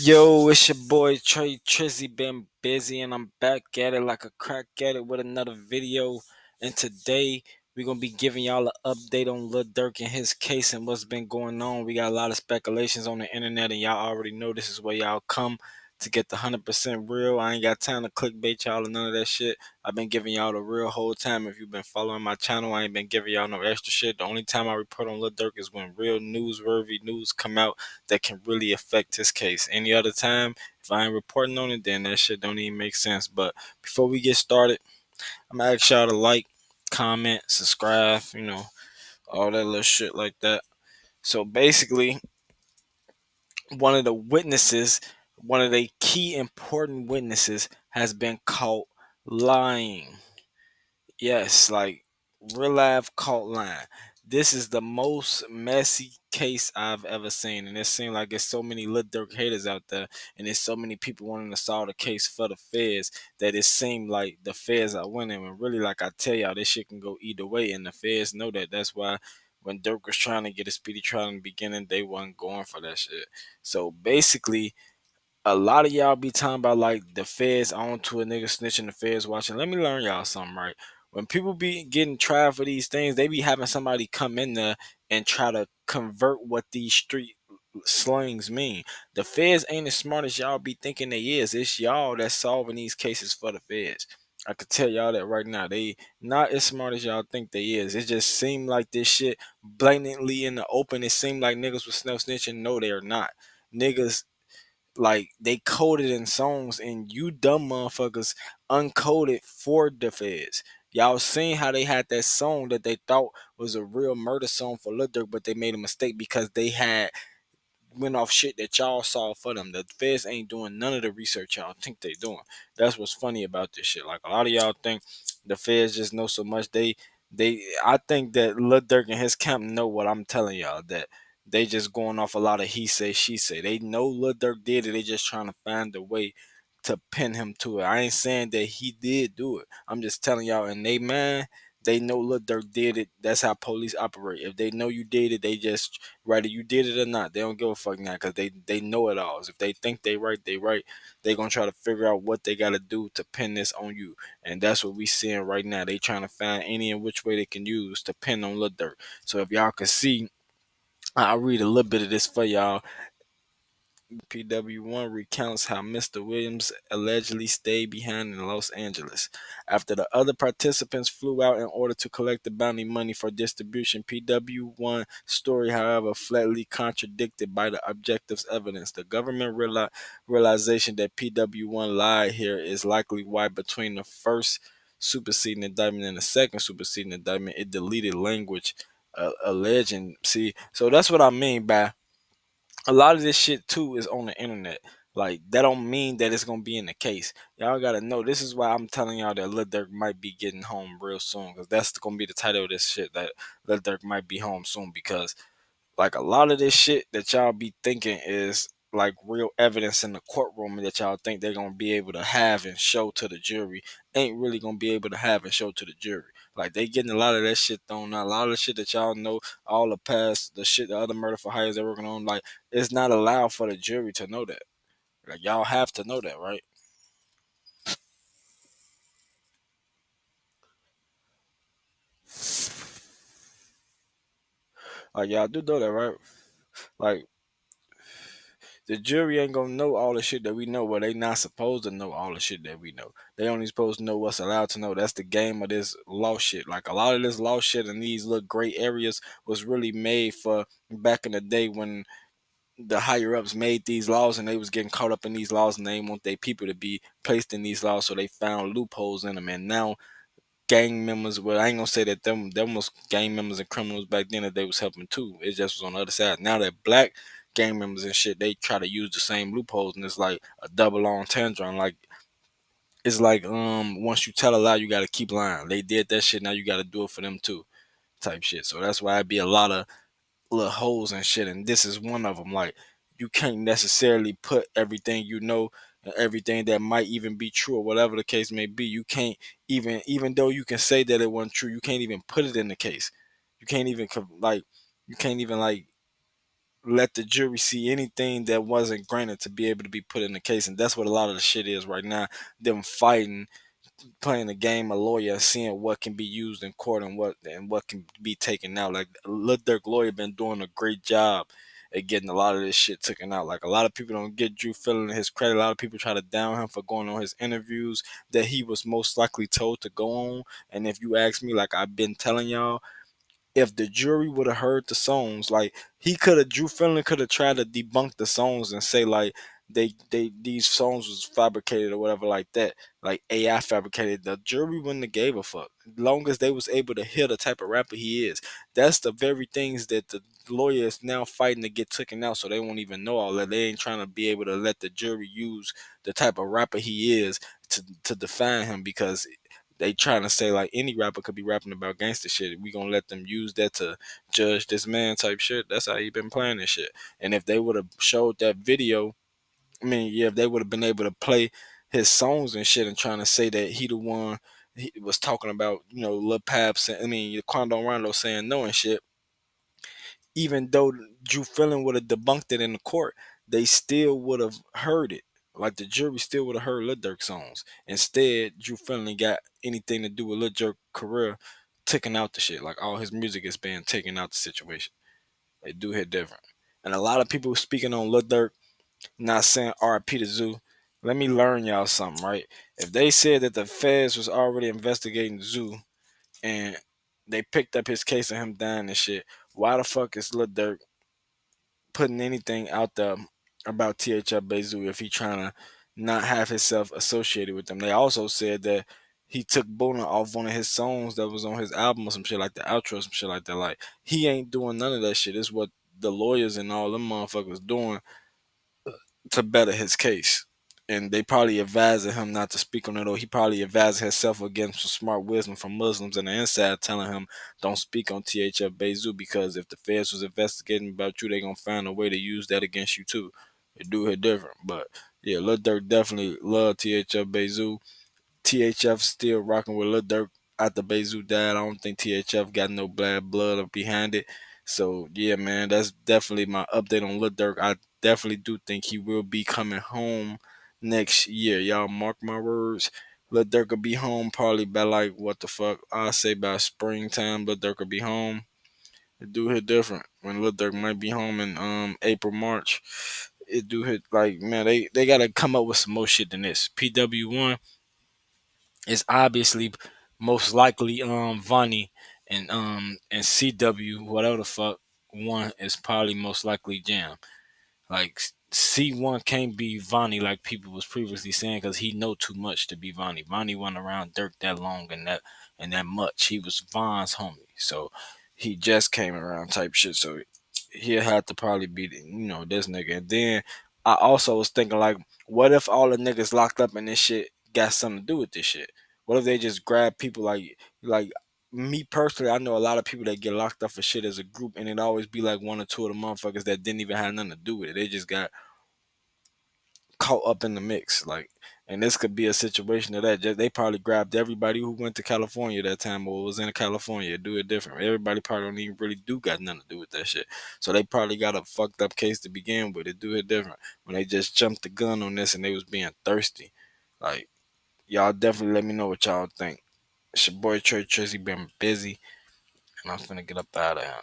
Yo, it's your boy Trey Trizzy. Been busy and I'm back at it like a crack at it with another video. And today we're gonna be giving y'all an update on Lil Durk and his case and what's been going on. We got a lot of speculations on the internet, and y'all already know this is where y'all come to get the 100% real. I ain't got time to clickbait y'all or none of that shit. I've been giving y'all the real whole time. If you've been following my channel, I ain't been giving y'all no extra shit. The only time I report on Lil Durk is when real newsworthy news come out that can really affect his case. Any other time, if I ain't reporting on it, then that shit don't even make sense. But before we get started, I'm gonna ask y'all to like, comment, subscribe, all that little shit like that. So basically, one of the witnesses, one of the key important witnesses, has been caught lying. Yes, like real life caught line. This is the most messy case I've ever seen, and it seems like there's so many Lil Durk haters out there, and there's so many people wanting to solve the case for the feds that it seemed like the feds are winning. And really, like I tell y'all, this shit can go either way, and the feds know that. That's why when Dirk was trying to get a speedy trial in the beginning, they wasn't going for that shit. So basically, a lot of y'all be talking about like the feds on to a nigga snitching, the feds watching. Let me learn y'all something, right? When people be getting tried for these things, they be having somebody come in there and try to convert what these street slangs mean. The feds ain't as smart as y'all be thinking they is. It's y'all that's solving these cases for the feds. I could tell y'all that right now. They not as smart as y'all think they is. It just seemed like this shit blatantly in the open. It seemed like niggas was snitching. No, they're not. Niggas like they coded in songs, and you dumb motherfuckers uncoded for the feds. Y'all seen how they had that song that they thought was a real murder song for Lil Durk, but they made a mistake because they had went off shit that y'all saw for them. The feds ain't doing none of the research y'all think they doing. That's what's funny about this shit. Like a lot of y'all think the feds just know so much. I think that Lil Durk and his camp know what I'm telling y'all, that they just going off a lot of he say she say. They know Lil Durk did it. They just trying to find a way to pin him to it. I ain't saying that he did do it. I'm just telling y'all in they mind, they know Lil Durk did it. That's how police operate. If they know you did it, they just whether you did it or not, they don't give a fuck now because they know it all. If they think they right, they right. They gonna try to figure out what they gotta do to pin this on you, and that's what we seeing right now. They trying to find any and which way they can use to pin on Lil Durk. So if y'all can see, I'll read a little bit of this for y'all. PW1 recounts how Mr. Williams allegedly stayed behind in Los Angeles. After the other participants flew out in order to collect the bounty money for distribution, PW1 story, however, flatly contradicted by the objective's evidence. The government realization that PW1 lied here is likely why between the first superseding indictment and the second superseding indictment, it deleted language alleging. See, so that's what I mean by a lot of this shit too is on the internet. Like that don't mean that it's gonna be in the case. Y'all gotta know. This is why I'm telling y'all that Lil Durk might be getting home real soon, because that's gonna be the title of this shit. That Lil Durk might be home soon, because like a lot of this shit that y'all be thinking is like real evidence in the courtroom that y'all think they're gonna be able to have and show to the jury ain't really gonna be able to have and show to the jury. Like they getting a lot of that shit thrown out. A lot of the shit that y'all know, all the past, the shit, the other murder for hires they're working on, like it's not allowed for the jury to know that. Like y'all have to know that, right? Like y'all do know that, right? Like the jury ain't gonna know all the shit that we know. Well, they not supposed to know all the shit that we know. They only supposed to know what's allowed to know. That's the game of this law shit. Like a lot of this law shit in these little gray areas was really made for back in the day when the higher ups made these laws and they was getting caught up in these laws, and they want their people to be placed in these laws, so they found loopholes in them. And now gang members, well, I ain't gonna say that them was gang members and criminals back then that they was helping too. It just was on the other side. Now that black gang members and shit, they try to use the same loopholes, and it's like a double entendre. Like it's like once you tell a lie, you gotta keep lying. They did that shit, now you gotta do it for them too, type shit. So that's why it be a lot of little holes and shit, and this is one of them. Like you can't necessarily put everything you know and everything that might even be true or whatever the case may be. You can't even though you can say that it wasn't true, you can't even put it in the case. You can't even like you can't even like let the jury see anything that wasn't granted to be able to be put in the case. And that's what a lot of the shit is right now. Them fighting, playing the game of lawyer, seeing what can be used in court and what can be taken out. Like Lil Durk lawyer been doing a great job at getting a lot of this shit taken out. Like a lot of people don't get Drew feeling his credit. A lot of people try to down him for going on his interviews that he was most likely told to go on. And if you ask me, like I've been telling y'all, if the jury would have heard the songs, like he could have, Drew Finland could have tried to debunk the songs and say like they these songs was fabricated or whatever like that, like AI fabricated. The jury wouldn't have gave a fuck. As long as they was able to hear the type of rapper he is. That's the very things that the lawyer is now fighting to get taken out, so they won't even know all that. They ain't trying to be able to let the jury use the type of rapper he is to define him, because they trying to say like any rapper could be rapping about gangster shit. We gonna let them use that to judge this man type shit. That's how he been playing this shit. And if they would have showed that video, I mean, yeah, if they would have been able to play his songs and shit and trying to say that he the one he was talking about, Lil Paps and I mean Quando Rondo saying no and shit, even though Drew Fillon would have debunked it in the court, they still would have heard it. Like the jury still would have heard Lil Durk songs. Instead, Drew Fillon got anything to do with Lil Durk career taken out the shit. Like all his music is being taken out the situation. They do hit different. And a lot of people speaking on Lil Durk, not saying RIP to Zoo. Let me learn y'all something, right? If they said that the feds was already investigating Zoo and they picked up his case of him dying and shit, why the fuck is Lil Durk putting anything out there about THF Bezu if he trying to not have himself associated with them? They also said that he took Bona off one of his songs that was on his album or some shit like the outro, some shit like that. Like he ain't doing none of that shit. It's what the lawyers and all them motherfuckers doing to better his case. And they probably advising him not to speak on it, or he probably advised himself against some smart wisdom from Muslims on the inside telling him don't speak on THF Bezu, because if the feds was investigating about you, they gonna find a way to use that against you too. They do it different. But yeah, Lil Durk definitely love THF Bezu. THF still rocking with Lil Durk after Bezu died. I don't think THF got no bad blood up behind it. So yeah, man, that's definitely my update on Lil Durk. I definitely do think he will be coming home next year. Y'all mark my words. Lil Durk will be home probably by like what the fuck? I say by springtime. Lil Durk will be home. It do hit different when Lil Durk might be home in April, March. It do hit like, man, they gotta come up with some more shit than this. PW1 is obviously most likely Vonnie, and CW, whatever the fuck one is probably most likely Jam. Like C1 can't be Vonnie like people was previously saying, because he know too much to be Vonnie. Vonnie went around Dirk that long and that much. He was Von's homie, so he just came around type shit. So he'll have to probably be this nigga. And then I also was thinking like, what if all the niggas locked up in this shit got something to do with this shit? What if they just grab people like me personally? I know a lot of people that get locked up for shit as a group, and it always be like one or two of the motherfuckers that didn't even have nothing to do with it. They just got caught up in the mix, like, and this could be a situation of that. They probably grabbed everybody who went to California that time or was in California. Do it different. Everybody probably don't even really do got nothing to do with that shit. So they probably got a fucked up case to begin with. It do it different when they just jumped the gun on this and they was being thirsty. Like, y'all definitely let me know what y'all think. It's your boy Trey Trizzy, been busy, and I'm finna get up out of here.